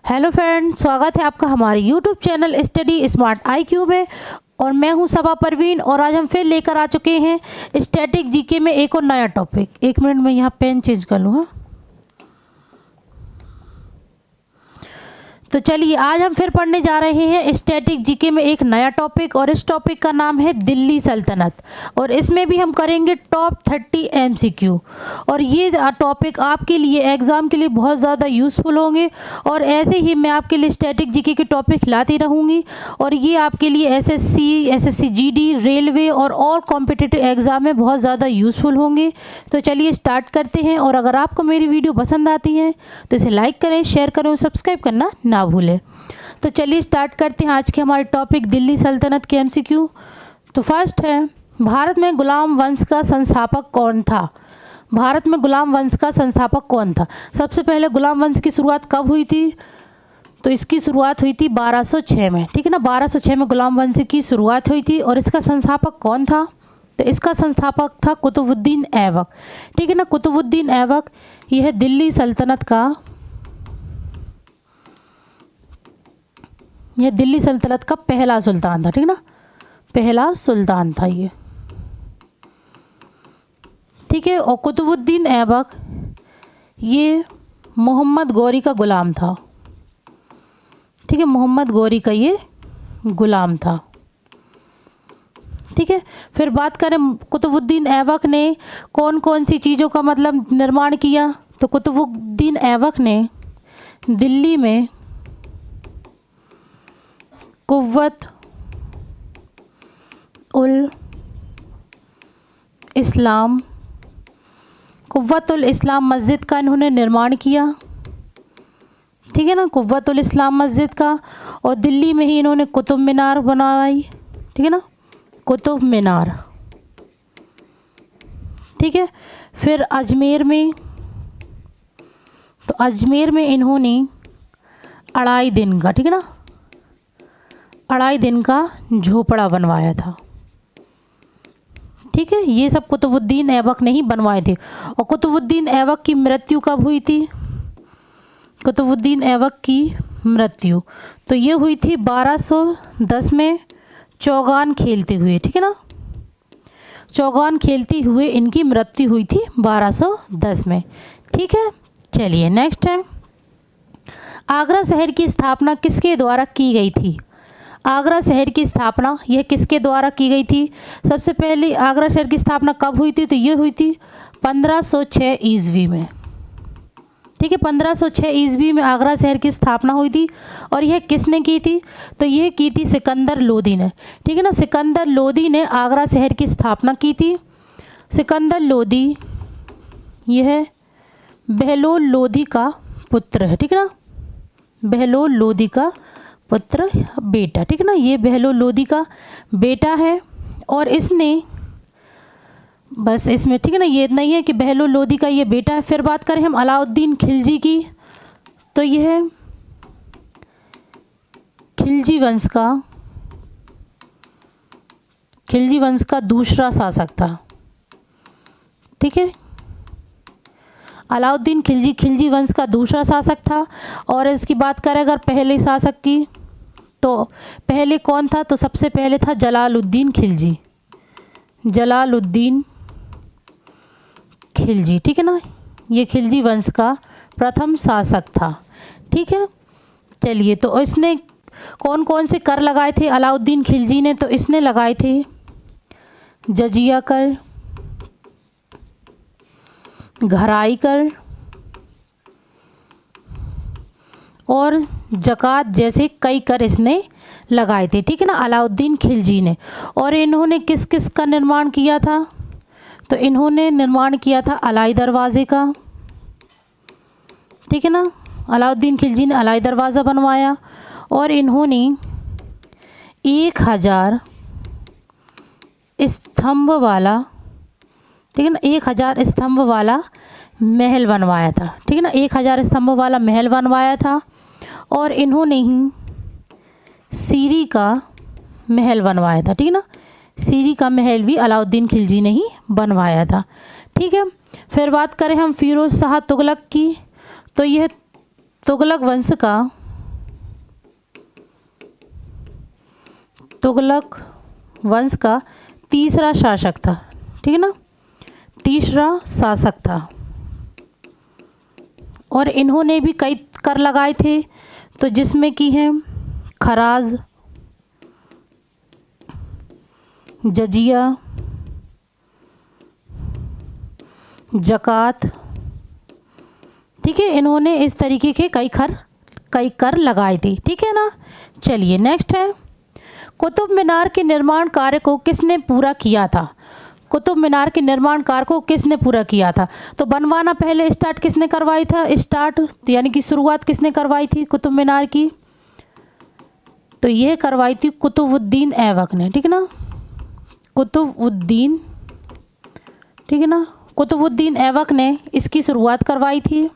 Hello friend, स्वागत है आपका हमारे YouTube channel study smart IQ में। और मैं हूं सबा परवीन और आज हम फिर लेकर आ चुके हैं स्टैटिक जीके में एक और नया टॉपिक। एक मिनट में यहाँ पेन चेंज कर लूँ। तो चलिए आज हम फिर पढ़ने जा रहे हैं स्टैटिक जीके में एक नया टॉपिक और इस टॉपिक का नाम है दिल्ली सल्तनत। और इसमें भी हम करेंगे टॉप 30 MCQ। और ये टॉपिक आपके लिए एग्ज़ाम के लिए बहुत ज़्यादा यूज़फुल होंगे और ऐसे ही मैं आपके लिए स्टैटिक जीके के टॉपिक लाती रहूँगी और ये आपके लिए SSC GD रेलवे और कॉम्पिटिटिव एग्ज़ाम में बहुत ज़्यादा यूज़फुल होंगे। तो चलिए स्टार्ट करते हैं। और अगर आपको मेरी वीडियो पसंद आती है तो इसे लाइक करें, शेयर करें और सब्सक्राइब करना ना भूलें। तो चलिए स्टार्ट करते हैं आज के हमारे टॉपिक दिल्ली सल्तनत के MCQ। तो फर्स्ट है, भारत में गुलाम वंश का संस्थापक कौन था? भारत में गुलाम वंश का संस्थापक कौन था? सबसे पहले गुलाम वंश की शुरुआत कब हुई थी? तो इसकी शुरुआत हुई थी 1206 में। ठीक है ना, 1206 में गुलाम वंश की शुरुआत हुई थी। और इसका संस्थापक कौन था? तो इसका संस्थापक था कुतुबुद्दीन ऐबक। ठीक है ना, कुतुबुद्दीन ऐबक यह दिल्ली सल्तनत का पहला सुल्तान था। ठीक है ना, पहला सुल्तान था ये। ठीक है, और कुतुबुद्दीन ऐबक ये मोहम्मद गौरी का गुलाम था। ठीक है, मोहम्मद गौरी का ये गुलाम था। ठीक है, फिर बात करें कुतुबुद्दीन ऐबक ने कौन कौन सी चीज़ों का मतलब निर्माण किया। तो कुतुबुद्दीन ऐबक ने दिल्ली में कुव्वत उल इस्लाम मस्जिद का इन्होंने निर्माण किया। ठीक है ना, कुव्वत उल इस्लाम मस्जिद का। और दिल्ली में ही इन्होंने कुतुब मीनार बनवाई। ठीक है ना, कुतुब मीनार। ठीक है, फिर अजमेर में, तो अजमेर में इन्होंने अढ़ाई दिन का, ठीक है ना, अढ़ाई दिन का झोपड़ा बनवाया था। ठीक है, ये सब कुतुबुद्दीन ऐबक ने ही बनवाए थे। और कुतुबुद्दीन ऐबक की मृत्यु कब हुई थी? कुतुबुद्दीन ऐबक की मृत्यु तो ये हुई थी 1210 में चौगान खेलते हुए। ठीक है ना, चौगान खेलते हुए इनकी मृत्यु हुई थी 1210 में। ठीक है, चलिए नेक्स्ट है, आगरा शहर की स्थापना किसके द्वारा की गई थी? आगरा शहर की स्थापना यह किसके द्वारा की गई थी? सबसे पहले आगरा शहर की स्थापना कब हुई थी? तो ये हुई थी 1506 ईस्वी में। ठीक है, 1506 ईस्वी में आगरा शहर की स्थापना हुई थी। और यह किसने की थी? तो यह की थी सिकंदर लोदी ने। ठीक है ना, सिकंदर लोदी ने आगरा शहर की स्थापना की थी। सिकंदर लोदी यह बहलोल लोदी का पुत्र है। ठीक है ना, बहलोल लोदी का पुत्र बेटा। ठीक है ना, ये बहलोल लोदी का बेटा है। और इसने बस इसमें, ठीक है ना, ये इतना ही है कि बहलोल लोदी का ये बेटा है। फिर बात करें हम अलाउद्दीन खिलजी की, तो यह खिलजी वंश का दूसरा शासक था। ठीक है, अलाउद्दीन खिलजी वंश का दूसरा शासक था। और इसकी बात करें अगर पहले शासक की, तो पहले कौन था? तो सबसे पहले था जलालुद्दीन खिलजी। जलालुद्दीन खिलजी, ठीक है ना, ये खिलजी वंश का प्रथम शासक था। ठीक है, चलिए, तो इसने कौन कौन से कर लगाए थे अलाउद्दीन खिलजी ने? तो इसने लगाए थे जजिया कर, घराई कर और जकात जैसे कई कर इसने लगाए थे। ठीक है ना, अलाउद्दीन खिलजी ने। और इन्होंने किस किस का निर्माण किया था? तो इन्होंने निर्माण किया था अलाई दरवाज़े का। ठीक है ना, अलाउद्दीन खिलजी ने अलाई दरवाज़ा बनवाया। और इन्होंने 1000 स्तंभ वाला, ठीक है ना, 1000 स्तंभ वाला महल बनवाया था। ठीक है ना, 1000 स्तंभ वाला महल बनवाया था। और इन्होंने ही सीरी का महल बनवाया था। ठीक है ना, सीरी का महल भी अलाउद्दीन खिलजी ने ही बनवाया था। ठीक है, फिर बात करें हम फिरोज शाह तुगलक की, तो यह तुगलक वंश का तुगलक वंश का तीसरा शासक था, ठीक है ना, तीसरा शासक था। और इन्होंने भी कई कर लगाए थे, तो जिसमें कि हैं खराज, जजिया, जकात, ठीक है। इन्होंने इस तरीके के कई कर लगाए थे, ठीक है ना। चलिए नेक्स्ट है, कुतुब मीनार के निर्माण कार्य को किसने पूरा किया था? कुतुब मीनार के निर्माण कार्य को किसने पूरा किया था? तो बनवाना पहले स्टार्ट किसने करवाई था? स्टार्ट यानी कि शुरुआत किसने करवाई थी कुतुब मीनार की? तो यह करवाई थी कुतुबुद्दीन ऐबक ने, ठीक है ना, कुतुबुद्दीन, ठीक है ना, कुतुबुद्दीन ऐबक ने इसकी शुरुआत करवाई थी,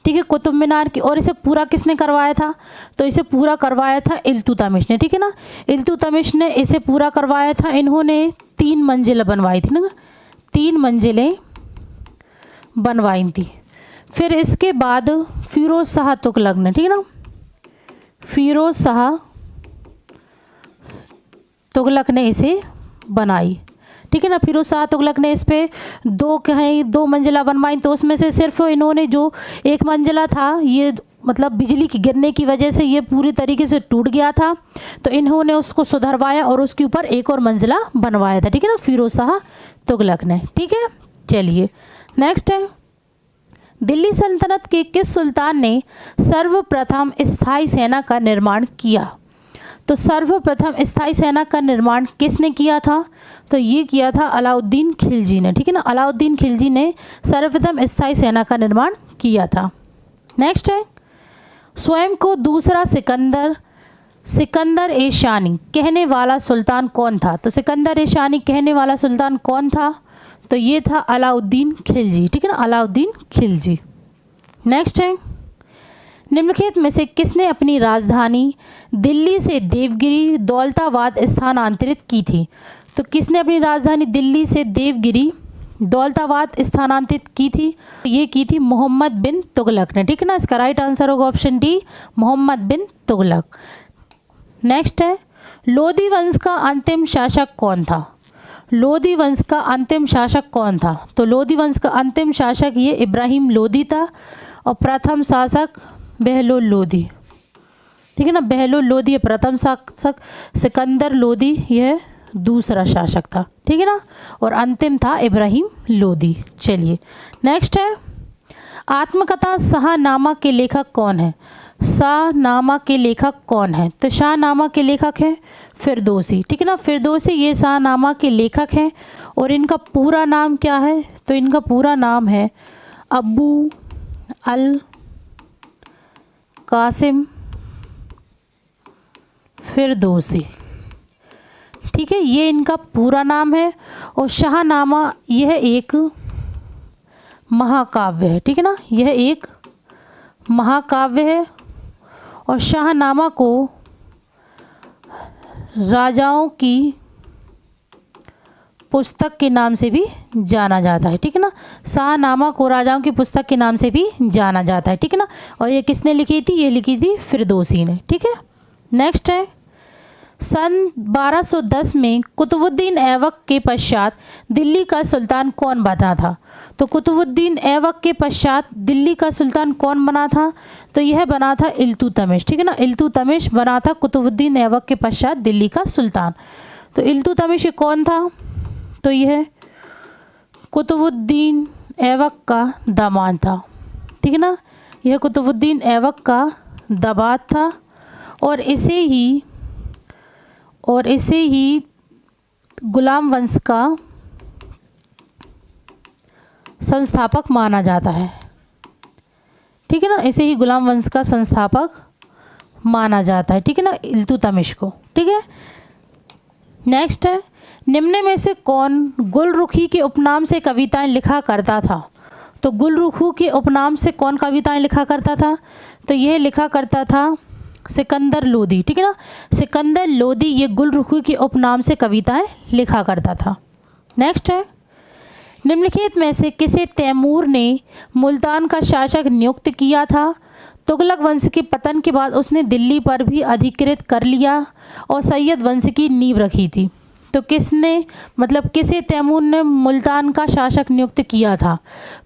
ठीक है, कुतुब मीनार की। और इसे पूरा किसने करवाया था? तो इसे पूरा करवाया था इल्तुतमिश ने, ठीक है ना, इल्तुतमिश ने इसे पूरा करवाया था। इन्होंने 3 मंजिलें बनवाई थी ना, 3 मंजिलें बनवाई थी। फिर इसके बाद फिरोज शाह तुगलक ने, ठीक है ना, फिरोज शाह तुगलक ने इसे बनाई, ठीक है ना। फिरोज शाह तुगलक ने इस पे 2 मंजिला बनवाई, तो उसमें से सिर्फ इन्होंने जो 1 मंजिला था, ये मतलब बिजली की गिरने की वजह से ये पूरी तरीके से टूट गया था, तो इन्होंने उसको सुधरवाया और उसके ऊपर 1 और मंजिला बनवाया था, ठीक है ना, फिरोज शाह तुगलक ने, ठीक है। चलिए नेक्स्ट है, दिल्ली सल्तनत के किस सुल्तान ने सर्वप्रथम स्थायी सेना का निर्माण किया? तो सर्वप्रथम स्थायी सेना का निर्माण किसने किया था? तो ये किया था अलाउद्दीन खिलजी ने, ठीक है ना, अलाउद्दीन खिलजी ने सर्वप्रथम स्थायी सेना का निर्माण किया था। नेक्स्ट है, स्वयं को दूसरा सिकंदर ए शानी कहने वाला सुल्तान कौन था? तो सिकंदर ए शानी कहने वाला सुल्तान कौन था? तो ये था अलाउद्दीन खिलजी, ठीक है ना, अलाउद्दीन खिलजी। नेक्स्ट है, निम्नलिखित में से किसने अपनी राजधानी दिल्ली से देवगिरी दौलताबाद स्थानांतरित की थी? तो किसने अपनी राजधानी दिल्ली से देवगिरी दौलताबाद स्थानांतरित की थी? ये की थी मोहम्मद बिन तुगलक ने, ठीक है ना। इसका राइट आंसर होगा ऑप्शन डी, मोहम्मद बिन तुगलक। नेक्स्ट है, लोधी वंश का अंतिम शासक कौन था? लोधी वंश का अंतिम शासक कौन था? तो लोधी वंश का अंतिम शासक ये इब्राहिम लोधी था, और प्रथम शासक बहलोल लोधी, ठीक है ना, बहलोल लोधी प्रथम शासक, सिकंदर लोधी यह दूसरा शासक था, ठीक है ना, और अंतिम था इब्राहिम लोधी। चलिए नेक्स्ट है, आत्मकथा शाहनामा के लेखक कौन है? शाहनामा के लेखक कौन है? तो शाहनामा के लेखक हैं फिरदौसी, ठीक है ना, फिरदौसी ये शाहनामा के लेखक हैं। और इनका पूरा नाम क्या है? तो इनका पूरा नाम है अबू अल कासिम फिरदौसी, ठीक है, ये इनका पूरा नाम है। और शाहनामा यह एक महाकाव्य है, ठीक है ना, यह एक महाकाव्य है। और शाहनामा को राजाओं की पुस्तक के नाम से भी जाना जाता है, ठीक है ना, शाहनामा को राजाओं की पुस्तक के नाम से भी जाना जाता है, ठीक है ना। और ये किसने लिखी थी? ये लिखी थी फिरदौसी ने, ठीक है। नेक्स्ट है, सन 1210 में कुतुबुद्दीन ऐबक के पश्चात दिल्ली का सुल्तान कौन बना था? तो कुतुबुद्दीन ऐबक के पश्चात दिल्ली का सुल्तान कौन बना था? तो यह बना था इल्तुतमिश, ठीक है ना, इल्तुतमिश बना था कुतुबुद्दीन ऐबक के पश्चात दिल्ली का सुल्तान। तो इल्तुतमिश कौन था? तो यह कुतुबुद्दीन ऐबक का दामाद था, ठीक है ना, यह कुतुबुद्दीन ऐबक का दामाद था। और इसे ही गुलाम वंश का संस्थापक माना जाता है, ठीक है ना, इसे ही गुलाम वंश का संस्थापक माना जाता है, ठीक है ना, इल्तुतमिश को, ठीक है। नेक्स्ट है, निम्न में से कौन गुलरुखी के उपनाम से कविताएं लिखा करता था? तो गुलरुखू के उपनाम से कौन कविताएं लिखा करता था? तो यह लिखा करता था सिकंदर लोधी, ठीक है ना, सिकंदर लोधी ये गुलरुखू के उपनाम से कविताएं लिखा करता था। नेक्स्ट है, निम्नलिखित में से किसे तैमूर ने मुल्तान का शासक नियुक्त किया था? तुगलक वंश के पतन के बाद उसने दिल्ली पर भी अधिकृत कर लिया और सैयद वंश की नींव रखी थी। तो किसे तैमूर ने मुल्तान का शासक नियुक्त किया था?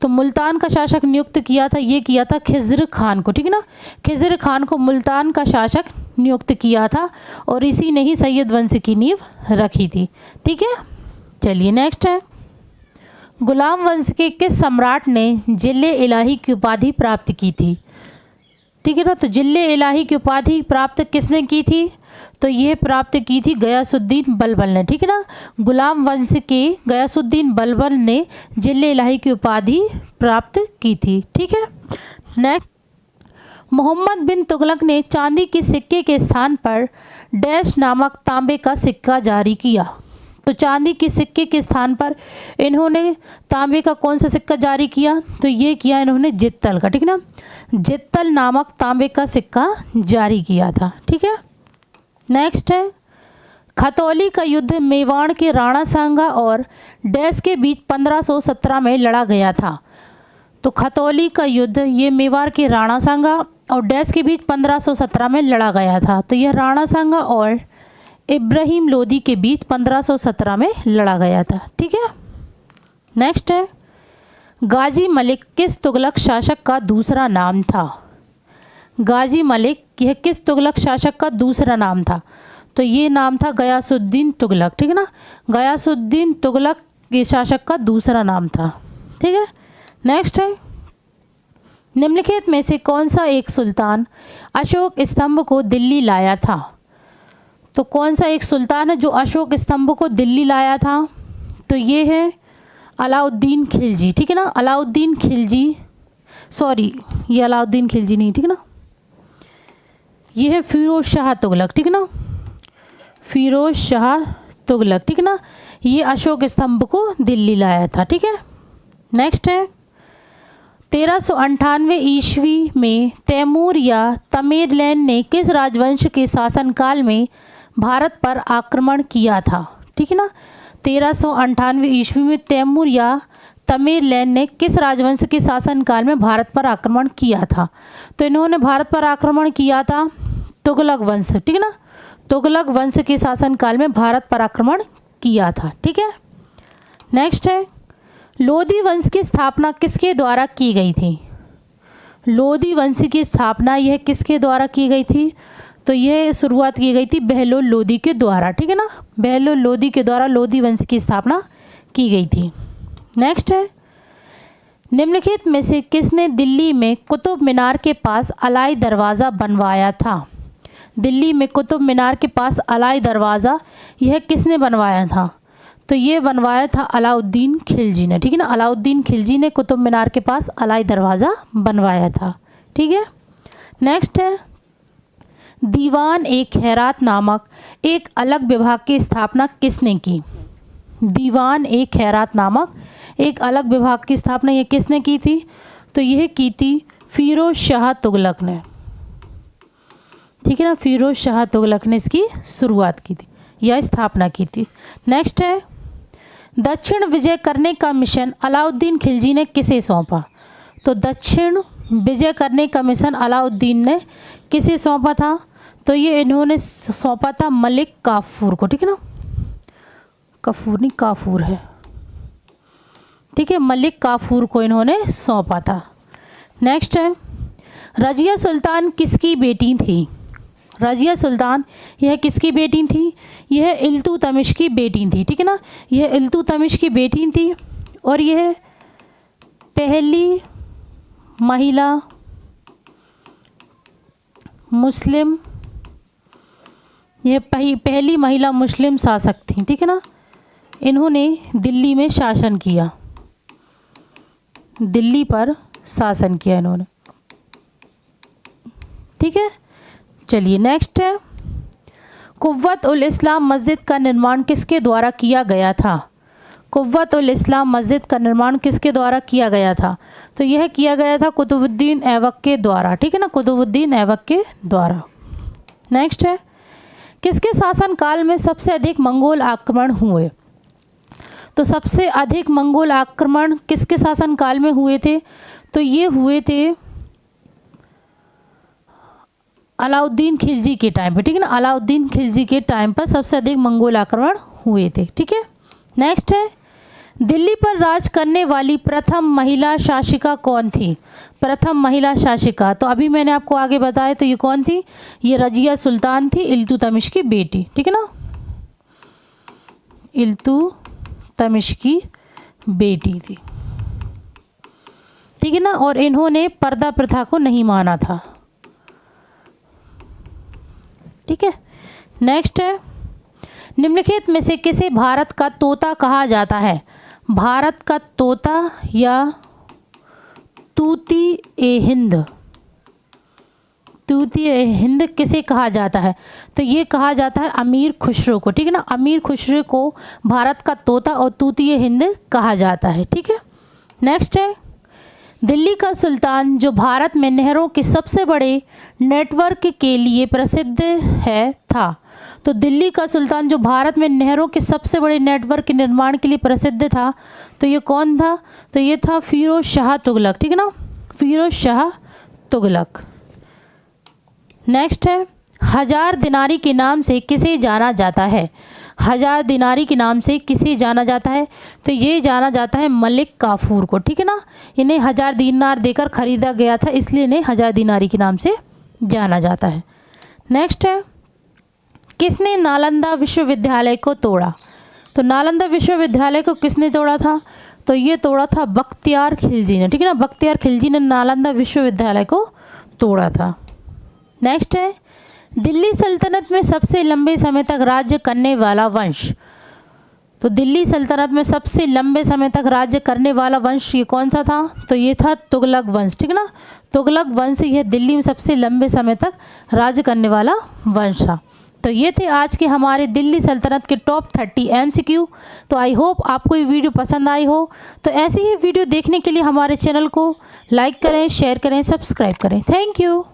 तो मुल्तान का शासक नियुक्त किया था, ये किया था खिज़्र खान को, ठीक है ना। खिज़्र खान को मुल्तान का शासक नियुक्त किया था और इसी ने ही सैयद वंश की नींव रखी थी, ठीक है। चलिए नेक्स्ट है, गुलाम वंश के किस सम्राट ने जिले इलाही की उपाधि प्राप्त की थी? ठीक है ना। तो जिले इलाही की उपाधि प्राप्त किसने की थी? तो ये प्राप्त की थी गयासुद्दीन बलबल ने, ठीक है ना। गुलाम वंश के गयासुद्दीन बलबल ने जिले इलाही की उपाधि प्राप्त की थी, ठीक है। नेक्स्ट, मोहम्मद बिन तुगलक ने चांदी के सिक्के के स्थान पर डैश नामक तांबे का सिक्का जारी किया। तो चांदी के सिक्के के स्थान पर इन्होंने तांबे का कौन सा सिक्का जारी किया? तो ये किया इन्होंने जित्तल का, ठीक है ना। जित्तल नामक तांबे का सिक्का जारी किया था, ठीक है। नेक्स्ट है, खतौली का युद्ध मेवाड़ के राणा सांगा और डैश के बीच 1517 में लड़ा गया था। तो खतौली का युद्ध ये मेवाड़ के राणा सांगा और डैश के बीच 1517 में लड़ा गया था। तो यह राणा सांगा और इब्राहिम लोदी के बीच 1517 में लड़ा गया था, ठीक है। नेक्स्ट है, गाजी मलिक किस तुगलक शासक का दूसरा नाम था? गाजी मलिक यह किस तुगलक शासक का दूसरा नाम था? तो ये नाम था गयासुद्दीन तुगलक, ठीक है ना। गयासुद्दीन तुगलक के शासक का दूसरा नाम था, ठीक है। नेक्स्ट है, निम्नलिखित में से कौन सा एक सुल्तान अशोक स्तंभ को दिल्ली लाया था? तो कौन सा एक सुल्तान है जो अशोक स्तंभ को दिल्ली लाया था? तो ये है अलाउद्दीन खिलजी, ठीक है ना। अलाउद्दीन खिलजी, सॉरी ये अलाउद्दीन खिलजी नहीं, ठीक है ना, ये है फिरोज शाह तुगलक, ठीक है ना। फिरोज शाह तुगलक, ठीक है ना, ये अशोक स्तंभ को दिल्ली लाया था, ठीक है। नेक्स्ट है, 1398 ईस्वी में तैमूर या तमेरलैन ने किस राजवंश के शासनकाल में भारत पर आक्रमण किया था? ठीक है ना। 1398 ईस्वी में तैमूर या तमेरलैन ने किस राजवंश के शासनकाल में भारत पर आक्रमण किया था? तो इन्होंने भारत पर आक्रमण किया था तुगलक वंश, ठीक है ना। तुगलक वंश के शासनकाल में भारत पर आक्रमण किया था, ठीक है। नेक्स्ट है, लोधी वंश की स्थापना किसके द्वारा की गई थी? लोधी वंश की स्थापना यह किसके द्वारा की गई थी? तो यह शुरुआत की गई थी बहलोल लोधी के द्वारा, ठीक है ना। बहलोल लोधी के द्वारा लोधी वंश की स्थापना की गई थी। नेक्स्ट है, निम्नलिखित में से किसने दिल्ली में कुतुब मीनार के पास अलाई दरवाज़ा बनवाया था? दिल्ली में कुतुब मीनार के पास अलाई दरवाज़ा यह किसने बनवाया था? तो ये बनवाया था अलाउद्दीन खिलजी ने, ठीक है ना। अलाउद्दीन खिलजी ने कुतुब मीनार के पास अलाई दरवाज़ा बनवाया था, ठीक है। नेक्स्ट है, दीवान ए खैरात नामक एक अलग विभाग की स्थापना किसने की? दीवान ए खैरात नामक एक अलग विभाग की स्थापना ये किसने की थी? तो यह की थी फिरोज शाह तुगलक ने, ठीक है ना। फिरोज शाह तुगलक ने इसकी शुरुआत की थी या स्थापना की थी। नेक्स्ट है, दक्षिण विजय करने का मिशन अलाउद्दीन खिलजी ने किसे सौंपा? तो दक्षिण विजय करने का मिशन अलाउद्दीन ने किसे सौंपा था? तो ये इन्होंने सौंपा था मलिक काफूर को, ठीक है ना। कफूर नहीं, काफूर है, ठीक है। मलिक काफूर को इन्होंने सौंपा था। नेक्स्ट है, रजिया सुल्तान किसकी बेटी थी? रजिया सुल्तान यह किसकी बेटी थी? यह इल्तुतमिश की बेटी थी, ठीक है ना। यह इल्तुतमिश की बेटी थी और यह पहली महिला मुस्लिम, यह पहली महिला मुस्लिम शासक थी, ठीक है ना। इन्होंने दिल्ली में शासन किया, दिल्ली पर शासन किया इन्होंने, ठीक है। चलिए नेक्स्ट है, कुव्वत उल इस्लाम मस्जिद का निर्माण किसके द्वारा किया गया था? कुव्वत उल इस्लाम मस्जिद का निर्माण किसके द्वारा किया गया था? तो यह किया गया था कुतुबुद्दीन ऐबक के द्वारा, ठीक है ना, कुतुबुद्दीन ऐबक के द्वारा। नेक्स्ट है, किसके शासनकाल में सबसे अधिक मंगोल आक्रमण हुए? तो सबसे अधिक मंगोल आक्रमण किसके शासनकाल में हुए थे? तो ये हुए थे अलाउद्दीन खिलजी के टाइम पे, ठीक है ना, अलाउद्दीन खिलजी के टाइम पर सबसे अधिक मंगोल आक्रमण हुए थे, ठीक है। नेक्स्ट है, दिल्ली पर राज करने वाली प्रथम महिला शासिका कौन थी? प्रथम महिला शासिका, तो अभी मैंने आपको आगे बताया, तो ये कौन थी? ये रजिया सुल्तान थी, इल्तुतमिश की बेटी, ठीक है ना, इल्तुतमिश की बेटी थी, ठीक है ना। और इन्होंने पर्दा प्रथा को नहीं माना था, ठीक है। नेक्स्ट है, निम्नलिखित में से किसे भारत का तोता कहा जाता है? भारत का तोता या तूती ए हिंद, तूती ए हिंद किसे कहा जाता है? तो ये कहा जाता है अमीर खुसरो को, ठीक है ना, अमीर खुसरो को भारत का तोता और तूती ए हिंद कहा जाता है, ठीक है। नेक्स्ट है, दिल्ली का सुल्तान जो भारत में नहरों के सबसे बड़े नेटवर्क के लिए प्रसिद्ध है था, तो दिल्ली का सुल्तान जो भारत में नहरों के सबसे बड़े नेटवर्क के निर्माण के लिए प्रसिद्ध था, तो ये कौन था? तो ये था फिरोज शाह तुगलक, ठीक है ना, फिरोज शाह तुगलक। नेक्स्ट है, हजार दिनारी के नाम से किसे जाना जाता है? हजार दिनारी के नाम से किसे जाना जाता है? तो ये जाना जाता है मलिक काफूर को, ठीक है ना, इन्हें 1000 दीनार देकर खरीदा गया था, इसलिए इन्हें हजार दिनारी के नाम से जाना जाता है। नेक्स्ट है, किसने नालंदा विश्वविद्यालय को तोड़ा? तो नालंदा विश्वविद्यालय को किसने तोड़ा था? तो ये तोड़ा था बख्तियार खिलजी ने, ठीक है ना, बख्तियार खिलजी ने नालंदा विश्वविद्यालय को तोड़ा था। नेक्स्ट है, दिल्ली सल्तनत में सबसे लंबे समय तक राज्य करने वाला वंश, तो दिल्ली सल्तनत में सबसे लंबे समय तक राज्य करने वाला वंश ये कौन सा था? तो ये था तुगलक वंश, ठीक है ना, तुगलक वंश यह दिल्ली में सबसे लंबे समय तक राज्य करने वाला वंश था। तो ये थे आज के हमारे दिल्ली सल्तनत के टॉप 30 MCQ। तो आई होप आपको ये वीडियो पसंद आई हो। तो ऐसी ही वीडियो देखने के लिए हमारे चैनल को लाइक करें, शेयर करें, सब्सक्राइब करें। Thank you.